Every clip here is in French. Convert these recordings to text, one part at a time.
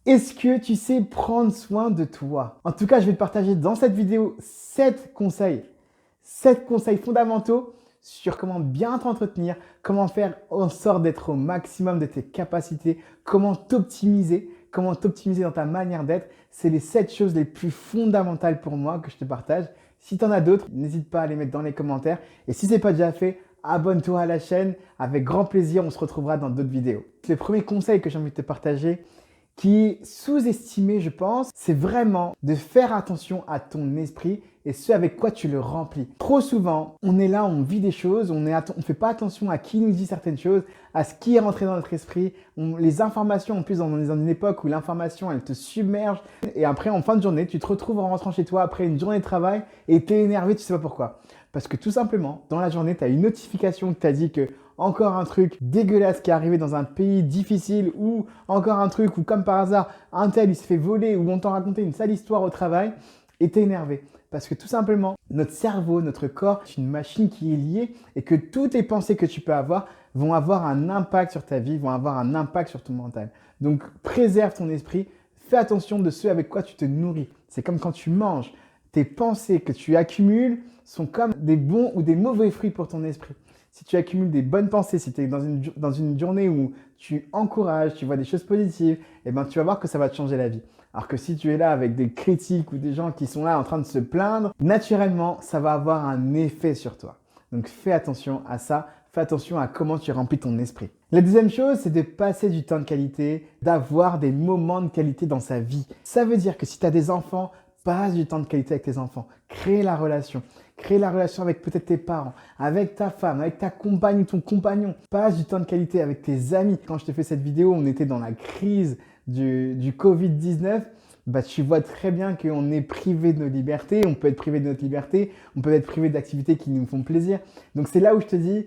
Est-ce que tu sais prendre soin de toi? En tout cas, je vais te partager dans cette vidéo 7 conseils. 7 conseils fondamentaux sur comment bien t'entretenir, comment faire en sorte d'être au maximum de tes capacités, comment t'optimiser dans ta manière d'être. C'est les 7 choses les plus fondamentales pour moi que je te partage. Si tu en as d'autres, n'hésite pas à les mettre dans les commentaires. Et si ce n'est pas déjà fait, abonne-toi à la chaîne. Avec grand plaisir, on se retrouvera dans d'autres vidéos. Le premier conseil que j'ai envie de te partager, qui est sous-estimé, je pense, c'est vraiment de faire attention à ton esprit et ce avec quoi tu le remplis. Trop souvent, on est là, on vit des choses, on ne fait pas attention à qui nous dit certaines choses, à ce qui est rentré dans notre esprit. Les informations, en plus, on est dans une époque où l'information, elle te submerge. Et après, en fin de journée, tu te retrouves en rentrant chez toi après une journée de travail et tu es énervé, tu ne sais pas pourquoi. Parce que tout simplement, dans la journée, tu as une notification qui t'a dit que encore un truc dégueulasse qui est arrivé dans un pays difficile ou encore un truc où, comme par hasard, un tel il se fait voler ou on t'a raconté une sale histoire au travail et t'es énervé. Parce que tout simplement, notre cerveau, notre corps, c'est une machine qui est liée et que toutes les pensées que tu peux avoir vont avoir un impact sur ta vie, vont avoir un impact sur ton mental. Donc, préserve ton esprit, fais attention de ce avec quoi tu te nourris. C'est comme quand tu manges. Tes pensées que tu accumules sont comme des bons ou des mauvais fruits pour ton esprit. Si tu accumules des bonnes pensées, si tu es dans une journée où tu encourages, tu vois des choses positives, eh ben, tu vas voir que ça va te changer la vie. Alors que si tu es là avec des critiques ou des gens qui sont là en train de se plaindre, naturellement, ça va avoir un effet sur toi. Donc fais attention à ça, fais attention à comment tu remplis ton esprit. La deuxième chose, c'est de passer du temps de qualité, d'avoir des moments de qualité dans sa vie. Ça veut dire que si tu as des enfants, passe du temps de qualité avec tes enfants. Crée la relation. Crée la relation avec peut-être tes parents, avec ta femme, avec ta compagne ou ton compagnon. Passe du temps de qualité avec tes amis. Quand je te fais cette vidéo, on était dans la crise du Covid-19. Bah, tu vois très bien qu'on est privé de nos libertés. On peut être privé de notre liberté. On peut être privé d'activités qui nous font plaisir. Donc, c'est là où je te dis,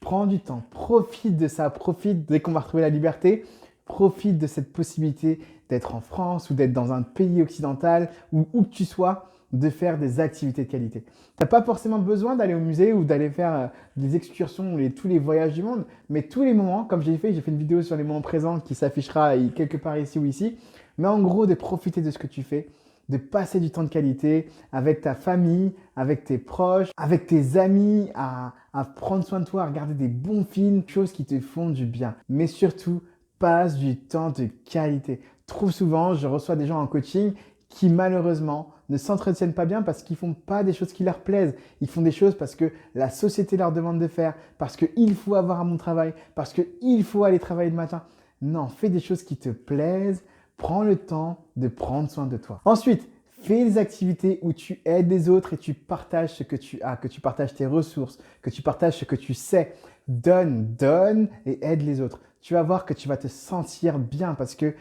prends du temps. Profite de ça. Profite dès qu'on va retrouver la liberté. Profite de cette possibilité d'être en France ou d'être dans un pays occidental ou où que tu sois, de faire des activités de qualité. Tu n'as pas forcément besoin d'aller au musée ou d'aller faire des excursions ou tous les voyages du monde, mais tous les moments, comme j'ai fait une vidéo sur les moments présents qui s'affichera quelque part ici ou ici, mais en gros de profiter de ce que tu fais, de passer du temps de qualité avec ta famille, avec tes proches, avec tes amis, à prendre soin de toi, à regarder des bons films, choses qui te font du bien. Mais surtout, passe du temps de qualité. Trop souvent, je reçois des gens en coaching qui malheureusement ne s'entretiennent pas bien parce qu'ils ne font pas des choses qui leur plaisent. Ils font des choses parce que la société leur demande de faire, parce qu'il faut avoir un bon travail, parce qu'il faut aller travailler le matin. Non, fais des choses qui te plaisent. Prends le temps de prendre soin de toi. Ensuite, fais des activités où tu aides les autres et tu partages ce que tu as, que tu partages tes ressources, que tu partages ce que tu sais. Donne et aide les autres. Tu vas voir que tu vas te sentir bien parce que,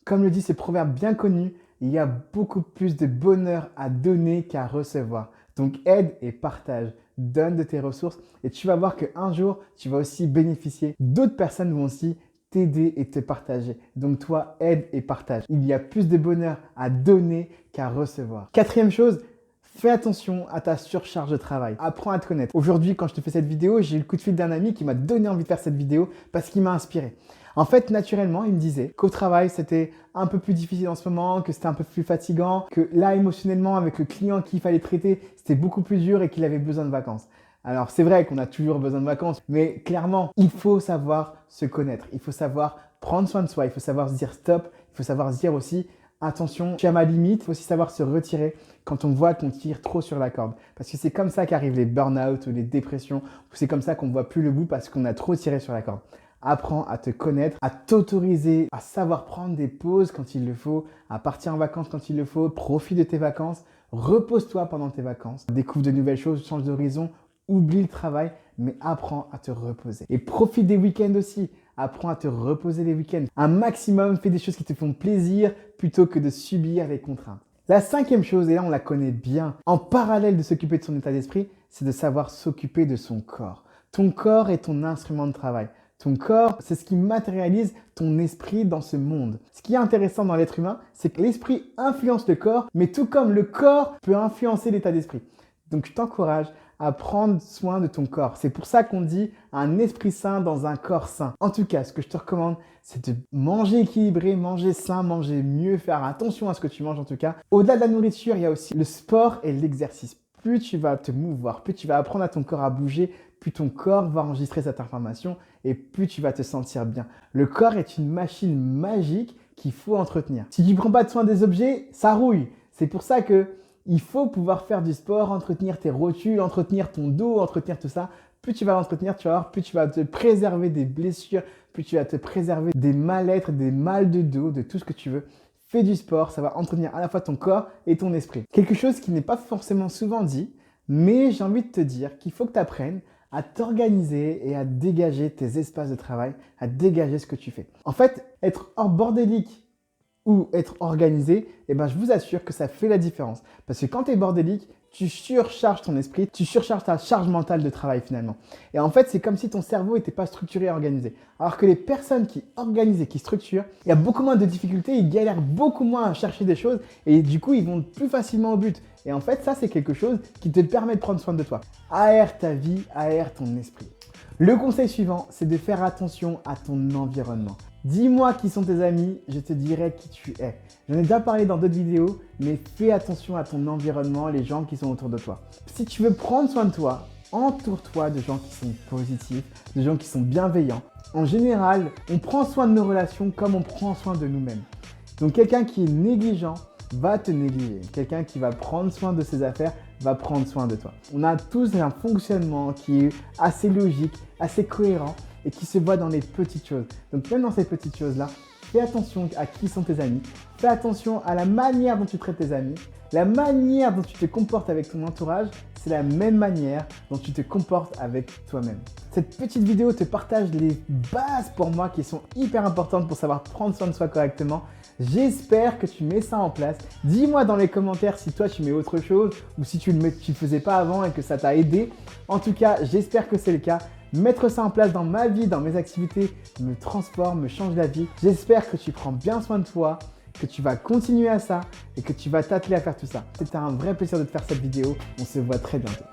comme le dit ce proverbe bien connu, il y a beaucoup plus de bonheur à donner qu'à recevoir. Donc aide et partage, donne de tes ressources et tu vas voir qu'un jour, tu vas aussi bénéficier. D'autres personnes vont aussi t'aider et te partager. Donc toi, aide et partage. Il y a plus de bonheur à donner qu'à recevoir. Quatrième chose, fais attention à ta surcharge de travail. Apprends à te connaître. Aujourd'hui, quand je te fais cette vidéo, j'ai eu le coup de fil d'un ami qui m'a donné envie de faire cette vidéo parce qu'il m'a inspiré. En fait, naturellement, il me disait qu'au travail, c'était un peu plus difficile en ce moment, que c'était un peu plus fatigant, que là, émotionnellement, avec le client qu'il fallait traiter, c'était beaucoup plus dur et qu'il avait besoin de vacances. Alors, c'est vrai qu'on a toujours besoin de vacances, mais clairement, il faut savoir se connaître. Il faut savoir prendre soin de soi. Il faut savoir se dire stop. Il faut savoir se dire aussi attention, tu as ma limite. Il faut aussi savoir se retirer quand on voit qu'on tire trop sur la corde. Parce que c'est comme ça qu'arrivent les burn-out ou les dépressions. C'est comme ça qu'on ne voit plus le bout parce qu'on a trop tiré sur la corde. Apprends à te connaître, à t'autoriser, à savoir prendre des pauses quand il le faut, à partir en vacances quand il le faut. Profite de tes vacances, repose-toi pendant tes vacances. Découvre de nouvelles choses, change d'horizon, oublie le travail, mais apprends à te reposer. Et profite des week-ends aussi. Apprends à te reposer les week-ends. Un maximum, fais des choses qui te font plaisir plutôt que de subir les contraintes. La cinquième chose, et là on la connaît bien, en parallèle de s'occuper de son état d'esprit, c'est de savoir s'occuper de son corps. Ton corps est ton instrument de travail. Ton corps, c'est ce qui matérialise ton esprit dans ce monde. Ce qui est intéressant dans l'être humain, c'est que l'esprit influence le corps, mais tout comme le corps peut influencer l'état d'esprit. Donc je t'encourage à prendre soin de ton corps. C'est pour ça qu'on dit un esprit sain dans un corps sain. En tout cas, ce que je te recommande, c'est de manger équilibré, manger sain, manger mieux, faire attention à ce que tu manges en tout cas. Au-delà de la nourriture, il y a aussi le sport et l'exercice. Plus tu vas te mouvoir, plus tu vas apprendre à ton corps à bouger, plus ton corps va enregistrer cette information et plus tu vas te sentir bien. Le corps est une machine magique qu'il faut entretenir. Si tu ne prends pas soin des objets, ça rouille. C'est pour ça qu'il faut pouvoir faire du sport, entretenir tes rotules, entretenir ton dos, entretenir tout ça. Plus tu vas l'entretenir, tu vas voir, plus tu vas te préserver des blessures, plus tu vas te préserver des mal-être, des mal de dos, de tout ce que tu veux. Fais du sport, ça va entretenir à la fois ton corps et ton esprit. Quelque chose qui n'est pas forcément souvent dit, mais j'ai envie de te dire qu'il faut que tu apprennes à t'organiser et à dégager tes espaces de travail, à dégager ce que tu fais. En fait, être hors bordélique ou être organisé, je vous assure que ça fait la différence. Parce que quand tu es bordélique, tu surcharges ton esprit, tu surcharges ta charge mentale de travail finalement. Et en fait, c'est comme si ton cerveau n'était pas structuré et organisé. Alors que les personnes qui organisent et qui structurent, il y a beaucoup moins de difficultés, ils galèrent beaucoup moins à chercher des choses et du coup, ils vont plus facilement au but. Et en fait, ça, c'est quelque chose qui te permet de prendre soin de toi. Aère ta vie, aère ton esprit. Le conseil suivant, c'est de faire attention à ton environnement. Dis-moi qui sont tes amis, je te dirai qui tu es. J'en ai déjà parlé dans d'autres vidéos, mais fais attention à ton environnement, les gens qui sont autour de toi. Si tu veux prendre soin de toi, entoure-toi de gens qui sont positifs, de gens qui sont bienveillants. En général, on prend soin de nos relations comme on prend soin de nous-mêmes. Donc quelqu'un qui est négligent va te négliger. Quelqu'un qui va prendre soin de ses affaires va prendre soin de toi. On a tous un fonctionnement qui est assez logique, assez cohérent et qui se voit dans les petites choses. Donc même dans ces petites choses-là, fais attention à qui sont tes amis, fais attention à la manière dont tu traites tes amis, la manière dont tu te comportes avec ton entourage, c'est la même manière dont tu te comportes avec toi-même. Cette petite vidéo te partage les bases pour moi qui sont hyper importantes pour savoir prendre soin de soi correctement. J'espère que tu mets ça en place. Dis-moi dans les commentaires si toi tu mets autre chose ou si tu le faisais pas avant et que ça t'a aidé. En tout cas, j'espère que c'est le cas. Mettre ça en place dans ma vie, dans mes activités, me transforme, me change la vie. J'espère que tu prends bien soin de toi, que tu vas continuer à ça et que tu vas t'atteler à faire tout ça. C'était un vrai plaisir de te faire cette vidéo. On se voit très bientôt.